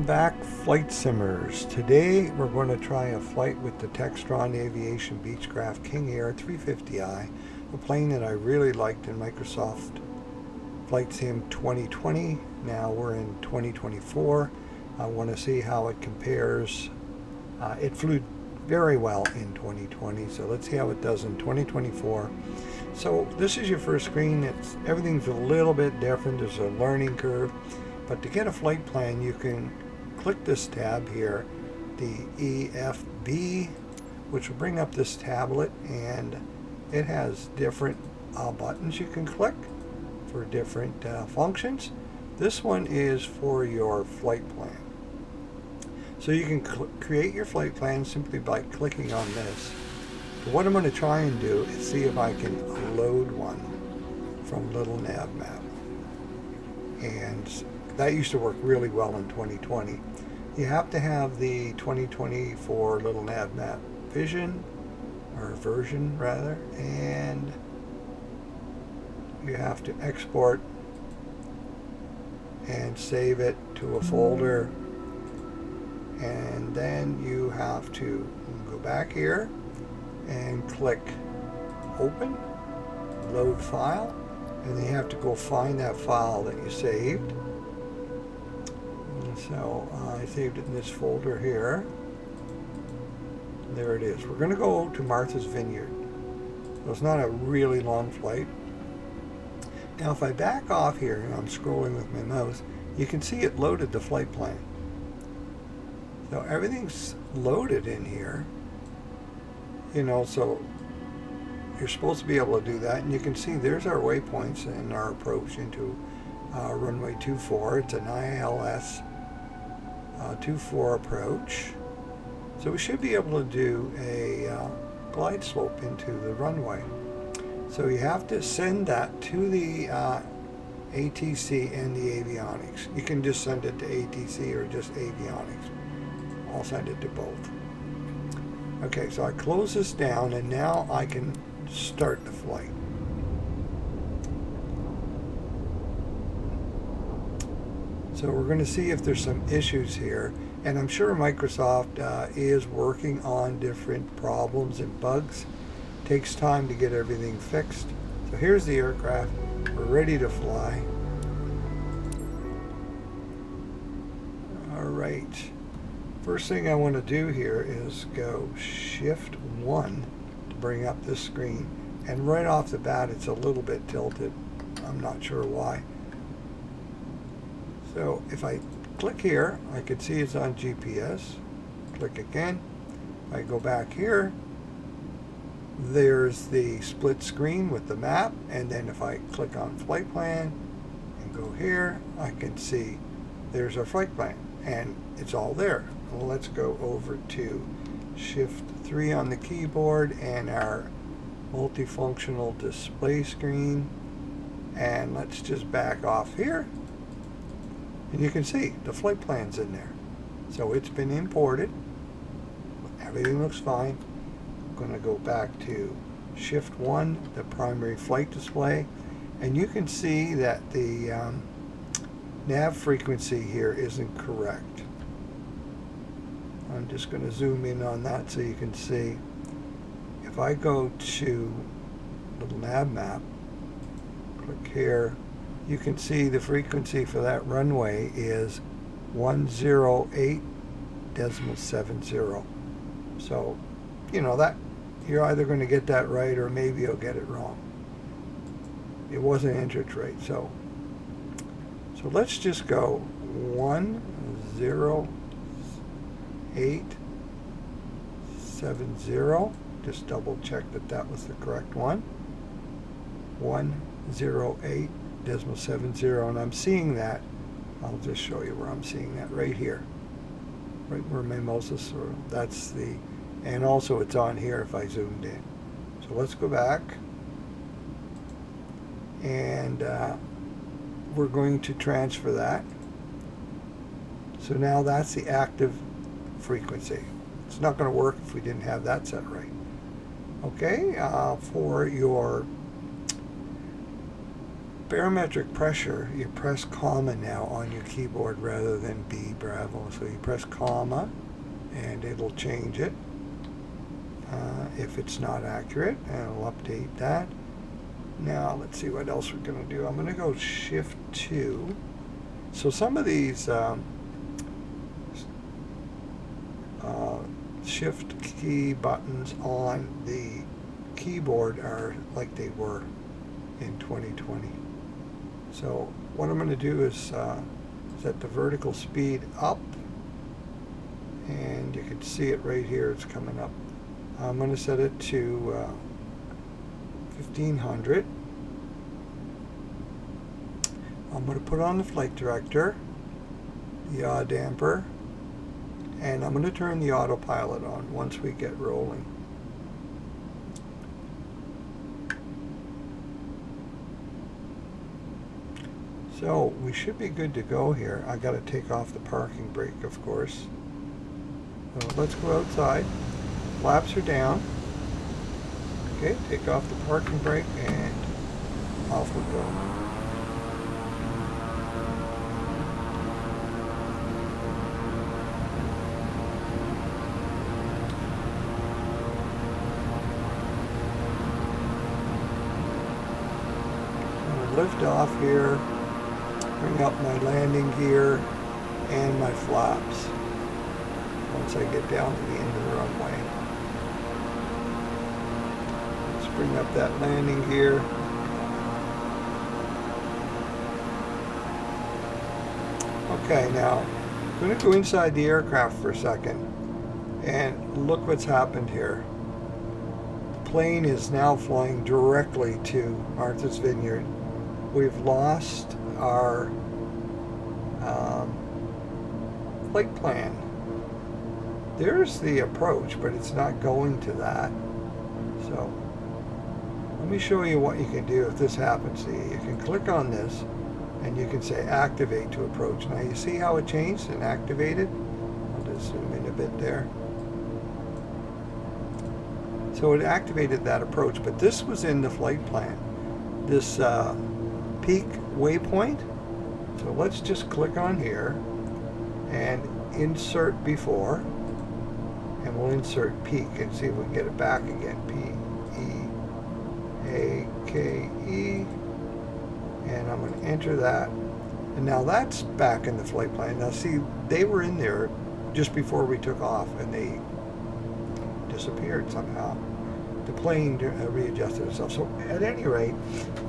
Welcome back, flight simmers. Today we're going to try a flight with the Textron Aviation Beechcraft King Air 350i, a plane that I really liked in Microsoft Flight Sim 2020. Now we're in 2024. I want to see how it compares. It flew very well in 2020, so let's see how it does in 2024. So this is your first screen. Everything's a little bit different. There's a learning curve. But to get a flight plan, you can click this tab here, the EFB, which will bring up this tablet, and it has different buttons you can click for different functions. This one is for your flight plan. So you can create your flight plan simply by clicking on this. But what I'm going to try and do is see if I can load one from Little Nav Map. And that used to work really well in 2020. You have to have the 2024 Little Nav Map version, and you have to export and save it to a folder, and then you have to go back here and click Open, Load File, and then you have to go find that file that you saved. So I saved it in this folder here. There it is. We're going to go to Martha's Vineyard. So it's not a really long flight. Now if I back off here and I'm scrolling with my mouse, you can see it loaded the flight plan. So everything's loaded in here. So you're supposed to be able to do that, and you can see there's our waypoints and our approach into runway 24. It's an ILS 24 approach. So we should be able to do a glide slope into the runway. So you have to send that to the ATC and the avionics. You can just send it to ATC or just avionics. I'll send it to both. Okay, so I close this down, and now I can start the flight. So we're going to see if there's some issues here, and I'm sure Microsoft is working on different problems and bugs. It takes time to get everything fixed. So here's the aircraft. We're ready to fly. All right. First thing I want to do here is go Shift 1 to bring up this screen, and right off the bat it's a little bit tilted. I'm not sure why. So if I click here, I can see it's on GPS. Click again. I go back here. There's the split screen with the map, and then if I click on flight plan and go here, I can see there's our flight plan, and it's all there. Well, let's go over to Shift 3 on the keyboard and our multifunctional display screen, and let's just back off here. And you can see the flight plan's in there. So it's been imported. Everything looks fine. I'm going to go back to Shift 1, the primary flight display. And you can see that the nav frequency here isn't correct. I'm just going to zoom in on that so you can see. If I go to Little Nav Map, click here, you can see the frequency for that runway is 108.70. So, that you're either going to get that right or maybe you'll get it wrong. It wasn't entered right. So let's just go 108.70. Just double check that was the correct one. 108.70, and I'm seeing that. I'll just show you where I'm seeing that right here, right where my mouse is. That's the, and also it's on here if I zoomed in. So let's go back, and we're going to transfer that. So now that's the active frequency. It's not going to work if we didn't have that set right. Okay, for your barometric pressure, you press comma now on your keyboard rather than B Bravo. So you press comma and it'll change it if it's not accurate, and it'll update that. Now let's see what else we're going to do. I'm going to go Shift 2. So some of these Shift key buttons on the keyboard are like they were in 2020. So what I'm going to do is set the vertical speed up, and you can see it right here. It's coming up. I'm going to set it to 1500. I'm going to put on the flight director, the yaw damper, and I'm going to turn the autopilot on once we get rolling. So we should be good to go here. I got to take off the parking brake, of course. So let's go outside. Flaps are down. Okay, take off the parking brake and off we go. I'm going to lift off here, bring up my landing gear and my flaps once I get down to the end of the runway. Bring up that landing gear. Okay, now I'm going to go inside the aircraft for a second and look what's happened here. The plane is now flying directly to Martha's Vineyard. We've lost our flight plan. There's the approach, but it's not going to that. So let me show you what you can do if this happens to you. You can click on this and you can say activate to approach. Now you see how it changed and activated? I'll just zoom in a bit there. So it activated that approach, but this was in the flight plan. This peak waypoint. So let's just click on here and insert before, and we'll insert peak and see if we can get it back again. P-E-A-K-E, and I'm going to enter that, and now that's back in the flight plan. Now see, they were in there just before we took off and they disappeared somehow. The plane readjusted itself. So at any rate,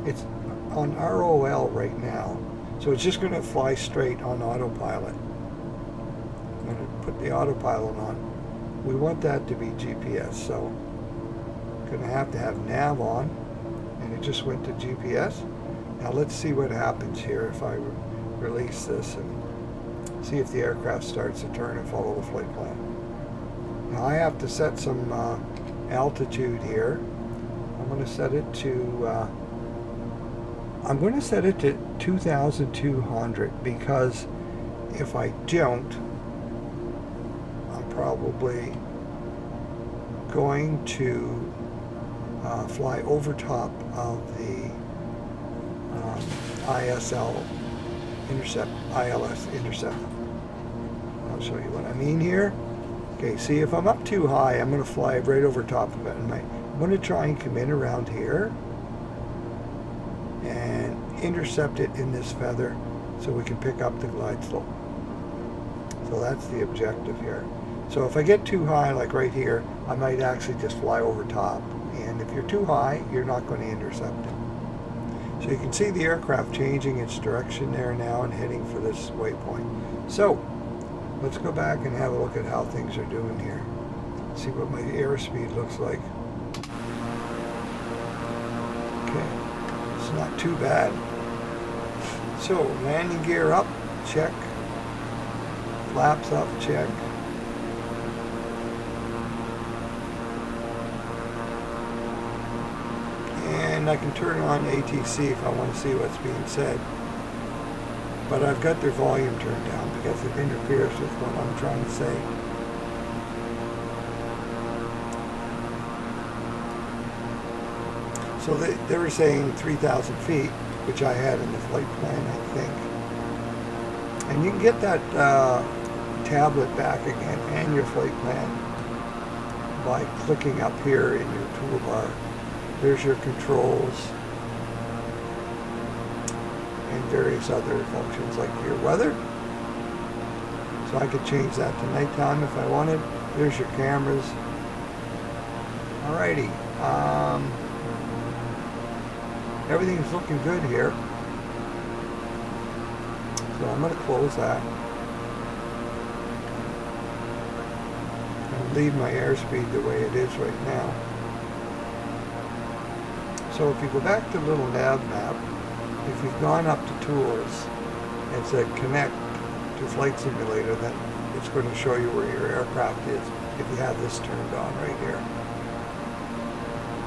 it's on ROL right now, so it's just going to fly straight on autopilot. I'm going to put the autopilot on. We want that to be GPS, so I'm going to have nav on, and it just went to GPS. Now let's see what happens here if I release this and see if the aircraft starts to turn and follow the flight plan. Now I have to set some altitude here. I'm going to set it to 2,200, because if I don't, I'm probably going to fly over top of the ILS intercept. I'll show you what I mean here. Okay, see, if I'm up too high, I'm going to fly right over top of it. And I'm going to try and come in around here and intercept it in this feather so we can pick up the glide slope. So that's the objective here. So if I get too high, like right here, I might actually just fly over top. And if you're too high, you're not going to intercept it. So you can see the aircraft changing its direction there now and heading for this waypoint. So let's go back and have a look at how things are doing here. See what my airspeed looks like. Okay, it's not too bad. So landing gear up, check. Flaps up, check. And I can turn on ATC if I want to see what's being said. But I've got their volume turned down because it interferes with what I'm trying to say. So they were saying 3,000 feet. which I had in the flight plan, I think. And you can get that tablet back again and your flight plan by clicking up here in your toolbar. There's your controls and various other functions like your weather. So I could change that to nighttime if I wanted. There's your cameras. Alrighty. Everything's looking good here. So I'm going to close that. And leave my airspeed the way it is right now. So if you go back to the little nav map, if you've gone up to Tools and said Connect to Flight Simulator, then it's going to show you where your aircraft is if you have this turned on right here.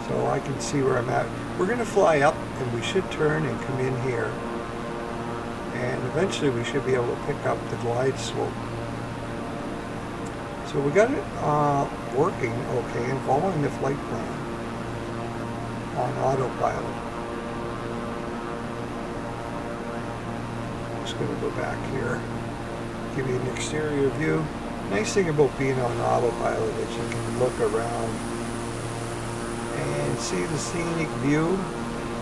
So I can see where I'm at. We're going to fly up and we should turn and come in here. And eventually we should be able to pick up the glide slope. So we got it working okay and following the flight plan on autopilot. I'm just going to go back here, give you an exterior view. Nice thing about being on autopilot is you can look around and see the scenic view.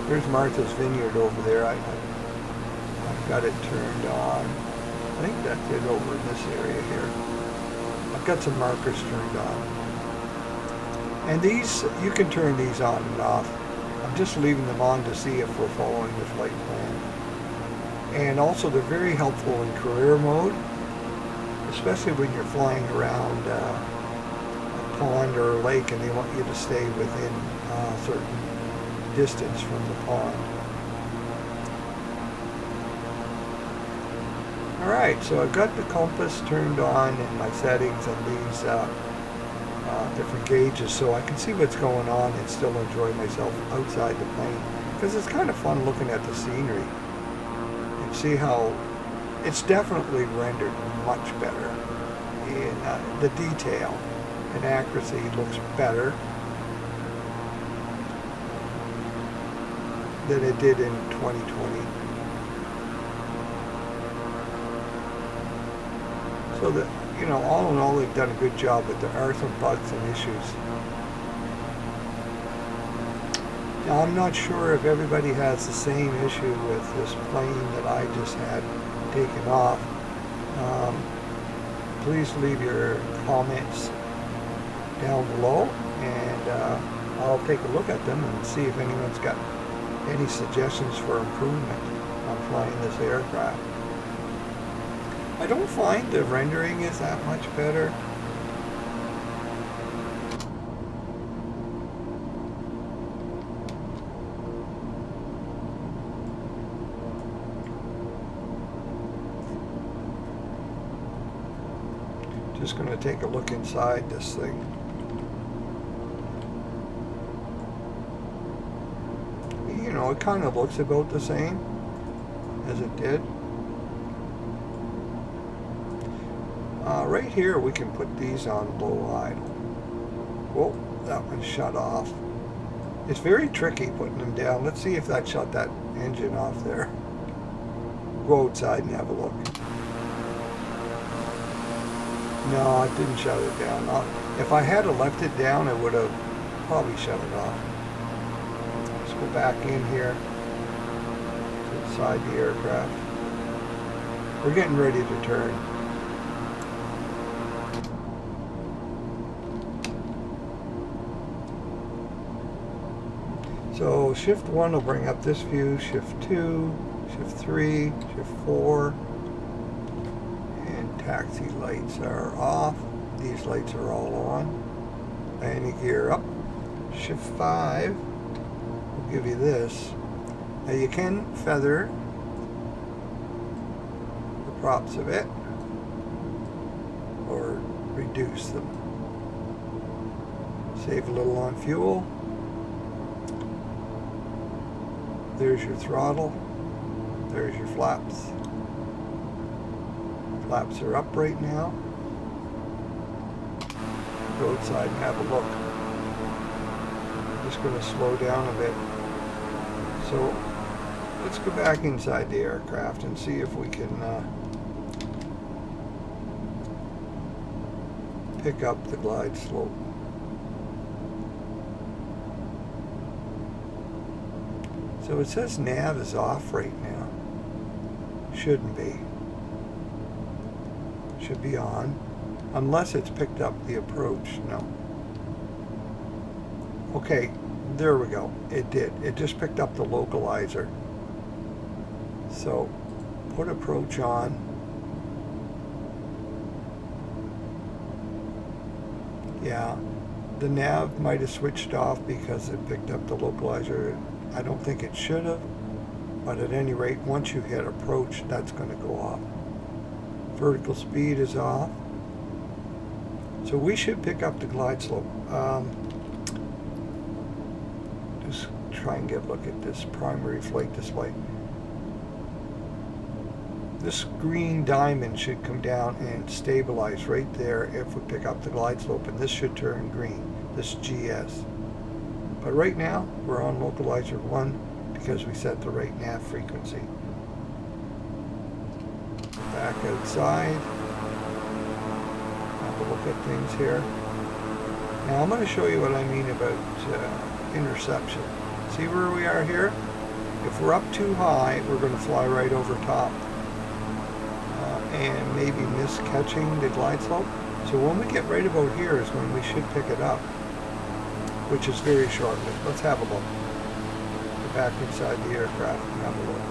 There's Martha's Vineyard over there. I've got it turned on. I think that's it over in this area here. I've got some markers turned on. And these, you can turn these on and off. I'm just leaving them on to see if we're following the flight plan. And also they're very helpful in career mode, especially when you're flying around a pond or a lake and they want you to stay within a certain distance from the pond. Alright, so I've got the compass turned on in my settings and these different gauges so I can see what's going on and still enjoy myself outside the plane, because it's kind of fun looking at the scenery and see how it's definitely rendered much better in the detail and accuracy looks better than it did in 2020. So that, you know, all in all, they've done a good job, but there are some bugs and issues. Now, I'm not sure if everybody has the same issue with this plane that I just had taken off. Please leave your comments down below, and I'll take a look at them and see if anyone's got any suggestions for improvement on flying this aircraft. I don't find the rendering is that much better. Just going to take a look inside this thing. You know, it kind of looks about the same as it did. Right here we can put these on low idle. Whoa, that one shut off. It's very tricky putting them down. Let's see if that shut that engine off there. Go outside and have a look. No, it didn't shut it down. If I had left it down, it would have probably shut it off. Let's go back in here to inside the aircraft. We're getting ready to turn. So shift 1 will bring up this view, shift 2, shift 3, shift 4, and taxi lights are off. These lights are all on. Landing gear up. Shift 5 will give you this. Now you can feather the props a bit or reduce them. Save a little on fuel. There's your throttle. There's your flaps. Flaps are up right now. Go outside and have a look. I'm just going to slow down a bit. So Let's go back inside the aircraft and see if we can pick up the glide slope. So it says nav is off right now. Shouldn't be. Should be on. Unless it's picked up the approach. No. Okay, there we go. It did. It just picked up the localizer. So put approach on. Yeah, the nav might have switched off because it picked up the localizer. I don't think it should have, but at any rate, once you hit approach, that's going to go off. Vertical speed is off. So we should pick up the glide slope. Just try and get a look at this primary flight display. This green diamond should come down and stabilize right there if we pick up the glide slope, and this should turn green, this GS. But right now, we're on localizer 1 because we set the right nav frequency. Back outside. Have a look at things here. Now I'm going to show you what I mean about interception. See where we are here? If we're up too high, we're going to fly right over top. And maybe miss catching the glide slope. So when we get right about here is when we should pick it up, which is very shortly. Let's have a look. Get back inside the aircraft and have a look.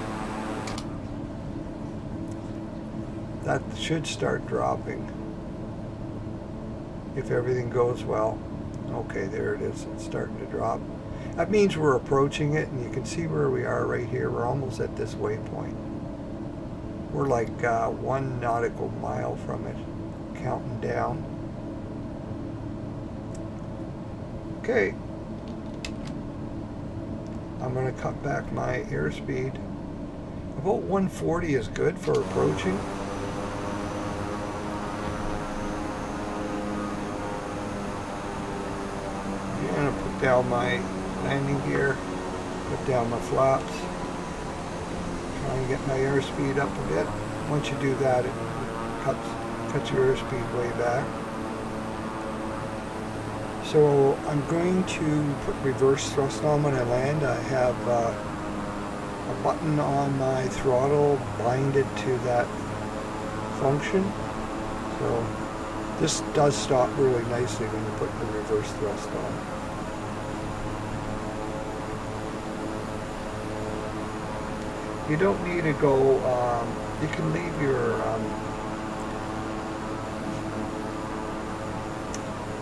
That should start dropping if everything goes well. Okay, there it is. It's starting to drop. That means we're approaching it, and you can see where we are right here. We're almost at this waypoint. We're like 1 nautical mile from it, counting down. Okay. I'm going to cut back my airspeed. About 140 is good for approaching. I'm going to put down my landing gear, put down my flaps. Try and get my airspeed up a bit. Once you do that, it cuts your airspeed way back. So I'm going to put reverse thrust on when I land. I have a button on my throttle binded to that function. So this does stop really nicely when you put the reverse thrust on. You don't need to go, you can leave your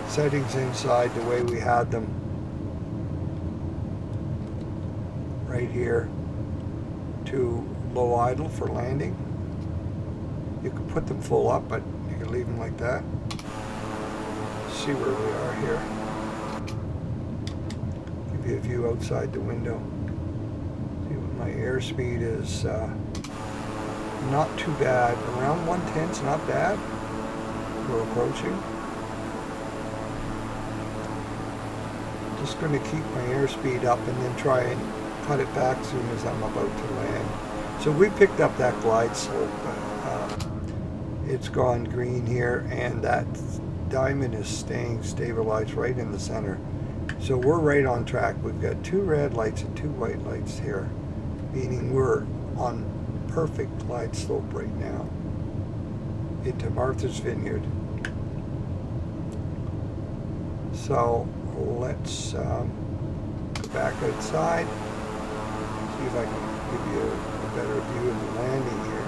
settings inside the way we had them right here to low idle for landing. You can put them full up, but you can leave them like that. See where we are here. Give you a view outside the window. My airspeed is not too bad. Around 110 is not bad. We're approaching. Just going to keep my airspeed up and then try and cut it back as soon as I'm about to land. So we picked up that glide slope. It's gone green here, and that diamond is staying stabilized right in the center. So we're right on track. We've got 2 red lights and 2 white lights here, meaning we're on perfect glide slope right now into Martha's Vineyard. So let's go back outside, see if I can give you a better view of the landing here.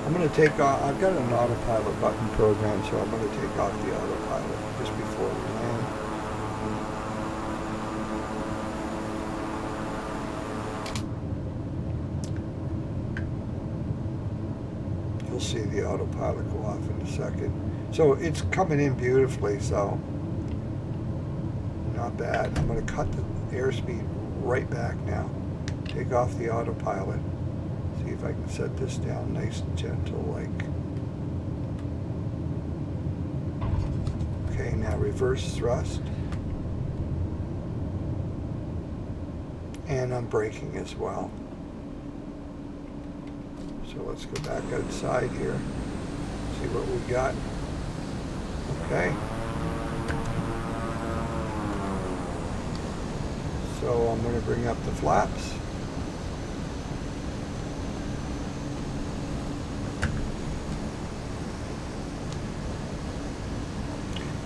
I'm going to take off, I've got an autopilot button program, so I'm going to take off the autopilot just before we land. You'll see the autopilot go off in a second. So it's coming in beautifully, so not bad. I'm going to cut the airspeed right back now. Take off the autopilot. See if I can set this down nice and gentle like. Okay, now reverse thrust. and I'm braking as well. So let's go back outside here, see what we got. Okay. So I'm going to bring up the flaps.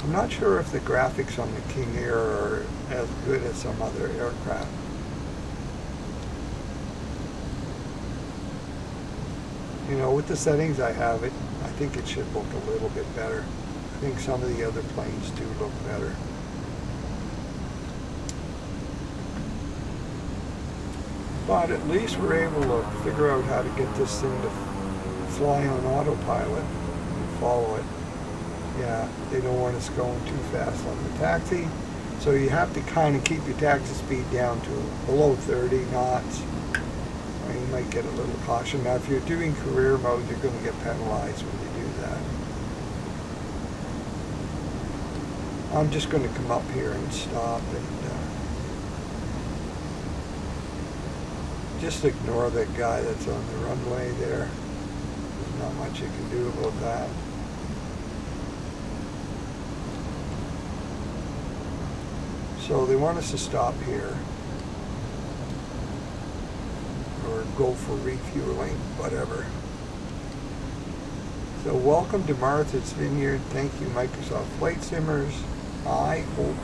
I'm not sure if the graphics on the King Air are as good as some other aircraft. You know, with the settings I have, I think it should look a little bit better. I think some of the other planes do look better. But at least we're able to figure out how to get this thing to fly on autopilot and follow it. Yeah, they don't want us going too fast on the taxi. So you have to kind of keep your taxi speed down to below 30 knots. Or you might get a little caution. Now if you're doing career mode, you're going to get penalized when you do that. I'm just going to come up here and stop and just ignore that guy that's on the runway there. There's not much you can do about that. So they want us to stop here or go for refueling, whatever. So welcome to Martha's Vineyard. Thank you, Microsoft Flight Simmers. I hope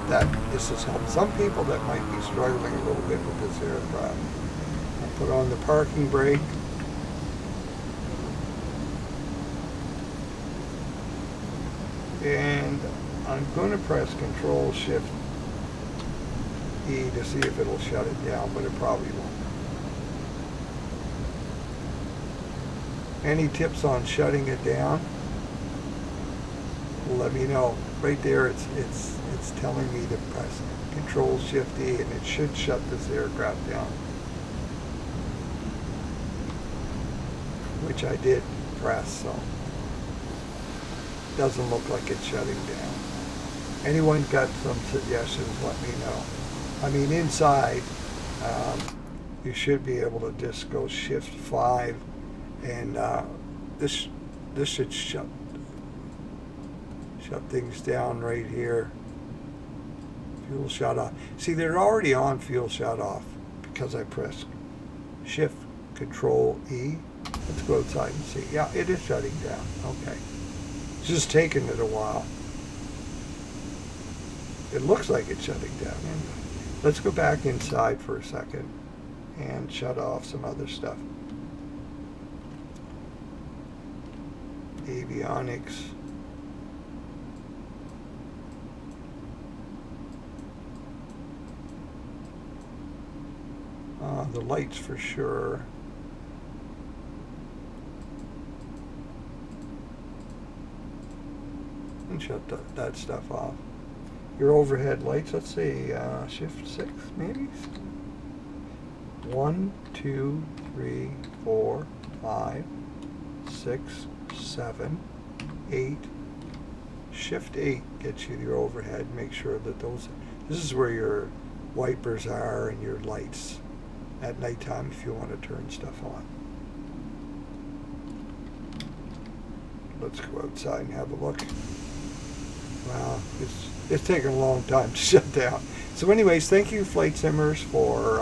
that this has helped some people that might be struggling a little bit with this aircraft. I'll put on the parking brake. And I'm going to press Control-Shift E to see if it'll shut it down, but it probably won't. Any tips on shutting it down? Let me know. Right there, it's telling me to press Control-Shift E, and it should shut this aircraft down, which I did press, so doesn't look like it's shutting down. Anyone got some suggestions? Let me know. I mean, inside, you should be able to just go Shift 5, and this should shut things down right here. Fuel shut off. See, they're already on fuel shut off because I pressed Shift Control E. Let's go outside and see. Yeah, it is shutting down. Okay. It's just taking it a while. It looks like it's shutting down. Let's go back inside for a second and shut off some other stuff. Avionics. The lights for sure. And shut that stuff off. Your overhead lights, let's see, Shift 6 maybe? 1, 2, 3, 4, 5, 6, 7, 8. Shift 8 gets you your overhead. Make sure that this is where your wipers are and your lights at nighttime if you want to turn stuff on. Let's go outside and have a look. Wow, it's taken a long time to shut down. So anyways, thank you, Flight Simmers, for